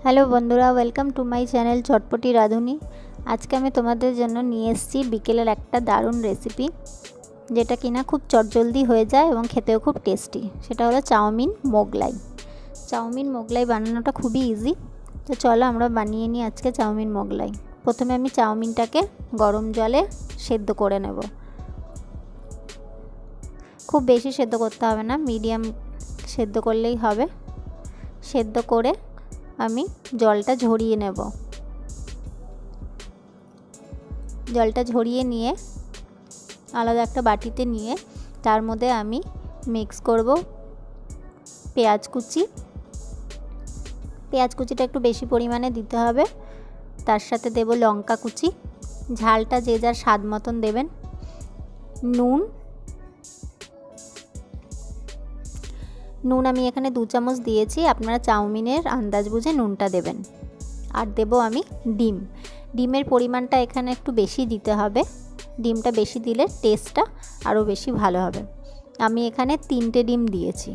Hello বন্ধুরা, welcome to my channel চটপটি রাঁধুনি। আজকে আমি তোমাদের জন্য নিয়ে এসেছি বিকেলের একটা দারুণ রেসিপি, যেটা কিনা খুব চটজলদি হয়ে যায় এবং খেতেও খুব টেস্টি। সেটা হলো চাউমিন মোগলাই। চাউমিন মোগলাই বানানোটা খুবই ইজি, তো চলো আমরা বানিয়ে নিই আজকে চাউমিন মোগলাই। প্রথমে আমি চাউমিনটাকে গরম জলে সেদ্ধ করে নেব। খুব বেশি সেদ্ধ করতে হবে না, মিডিয়াম সেদ্ধ করলেই হবে। সেদ্ধ করে আমি জলটা ঝরিয়ে নেব। জলটা ঝরিয়ে নিয়ে আলাদা একটা বাটিতে নিয়ে তার মধ্যে আমি মিক্স করব পেঁয়াজ কুচি। পেঁয়াজ কুচিটা একটু বেশি পরিমাণে দিতে হবে। তার সাথে দেব লঙ্কা কুচি, ঝালটা যে যার স্বাদ মতন দেবেন। নুন আমি এখানে 2 চামচ দিয়েছি, আপনারা চাউমিনের আন্দাজ বুঝে নুনটা দেবেন। আর দেব আমি ডিম। ডিমের পরিমাণটা এখানে একটু বেশি দিতে হবে। ডিমটা বেশি দিলে টেস্টটা আরও বেশি ভালো হবে। আমি এখানে 3টে ডিম দিয়েছি।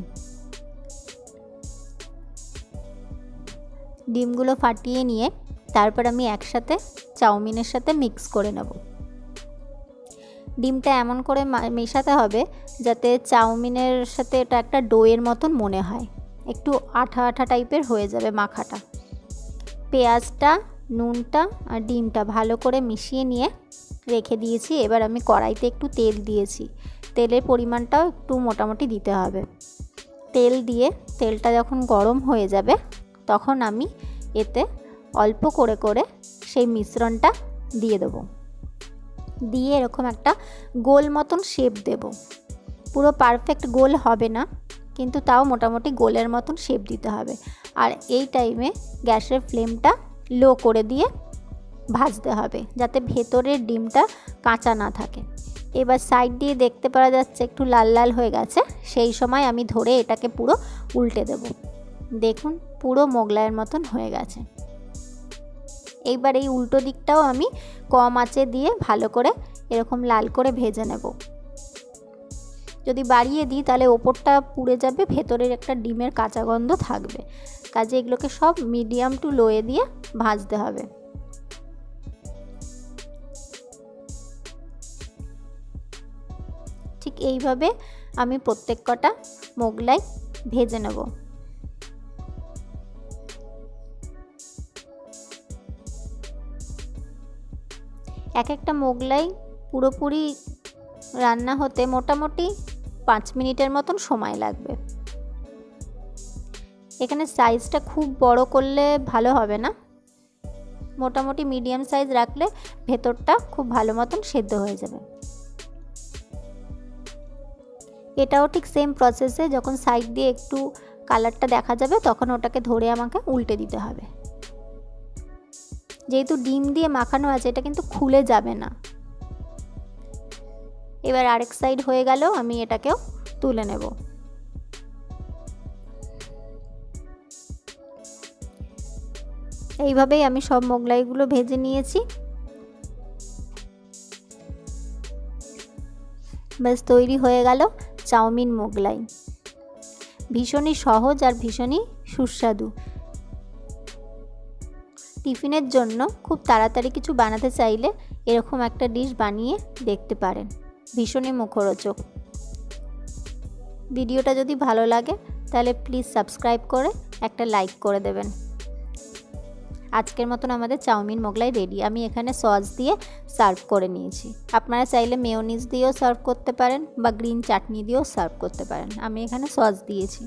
ডিমগুলো ফাটিয়ে নিয়ে তারপর আমি একসাথে চাউমিনের সাথে মিক্স করে নেব। ডিমটা এমন করে মেশাতে হবে যাতে চাউমিনের সাথে এটা একটা ডোয়ের মতন মনে হয়, একটু আঠা আঠা টাইপের হয়ে যাবে মাখাটা। পেঁয়াজটা, নুনটা আর ডিমটা ভালো করে মিশিয়ে নিয়ে রেখে দিয়েছি। এবার আমি কড়াইতে একটু তেল দিয়েছি। তেলের পরিমাণটাও একটু মোটামুটি দিতে হবে। তেল দিয়ে তেলটা যখন গরম হয়ে যাবে তখন আমি এতে অল্প করে করে সেই মিশ্রণটা দিয়ে দেবো। দিয়ে এরকম একটা গোল মতন শেপ দেব। পুরো পারফেক্ট গোল হবে না, কিন্তু তাও মোটামুটি গোলের মতন শেপ দিতে হবে। আর এই টাইমে গ্যাসের ফ্লেমটা লো করে দিয়ে ভাজতে হবে, যাতে ভেতরের ডিমটা কাঁচা না থাকে। এবার সাইড দিয়ে দেখতে পাওয়া যাচ্ছে একটু লাল লাল হয়ে গেছে। সেই সময় আমি ধরে এটাকে পুরো উল্টে দেব। দেখুন পুরো মোগলাইয়ের মতন হয়ে গেছে। এইবার এই উল্টো দিকটাও আমি কম আঁচে দিয়ে ভালো করে এরকম লাল করে ভেজে নেব। যদি বাড়িয়ে দিই তাহলে ওপরটা পুড়ে যাবে, ভেতরের একটা ডিমের কাঁচা গন্ধ থাকবে। কাজে এগুলোকে সব মিডিয়াম টু লোয়ে দিয়ে ভাজতে হবে। ঠিক এইভাবে আমি প্রত্যেক কটা মোগলাই ভেজে নেব। এক একটা মোগলাই পুরোপুরি রান্না হতে মোটামুটি 5 মিনিটের মতন সময় লাগবে। এখানে সাইজটা খুব বড় করলে ভালো হবে না, মোটামুটি মিডিয়াম সাইজ রাখলে ভেতরটা খুব ভালো মতন সেদ্ধ হয়ে যাবে। এটাও ঠিক সেম প্রসেসে যখন সাইড দিয়ে একটু কালারটা দেখা যাবে তখন ওটাকে ধরে আমাকে উল্টে দিতে হবে। যেহেতু ডিম দিয়ে মাখানো আছে এটা কিন্তু খুলে যাবে না। এবার আরেক সাইড হয়ে গেল, আমি এটাকেও তুলে নেব। এইভাবেই আমি সব মোগলাইগুলো ভেজে নিয়েছি। ব্যাস তৈরি হয়ে গেল চাউমিন মোগলাই। ভীষণই সহজ আর ভীষণই সুস্বাদু। টিফিনের জন্য খুব তাড়াতাড়ি কিছু বানাতে চাইলে এরকম একটা ডিশ বানিয়ে দেখতে পারেন, ভীষণই মুখরোচক। ভিডিওটা যদি ভালো লাগে তাহলে প্লিজ সাবস্ক্রাইব করে একটা লাইক করে দেবেন। আজকের মতন আমাদের চাউমিন মোগলাই রেডি। আমি এখানে সস দিয়ে সার্ভ করে নিয়েছি। আপনারা চাইলে মেয়োনিজ দিয়েও সার্ভ করতে পারেন বা গ্রিন চাটনি দিয়েও সার্ভ করতে পারেন। আমি এখানে সস দিয়েছি।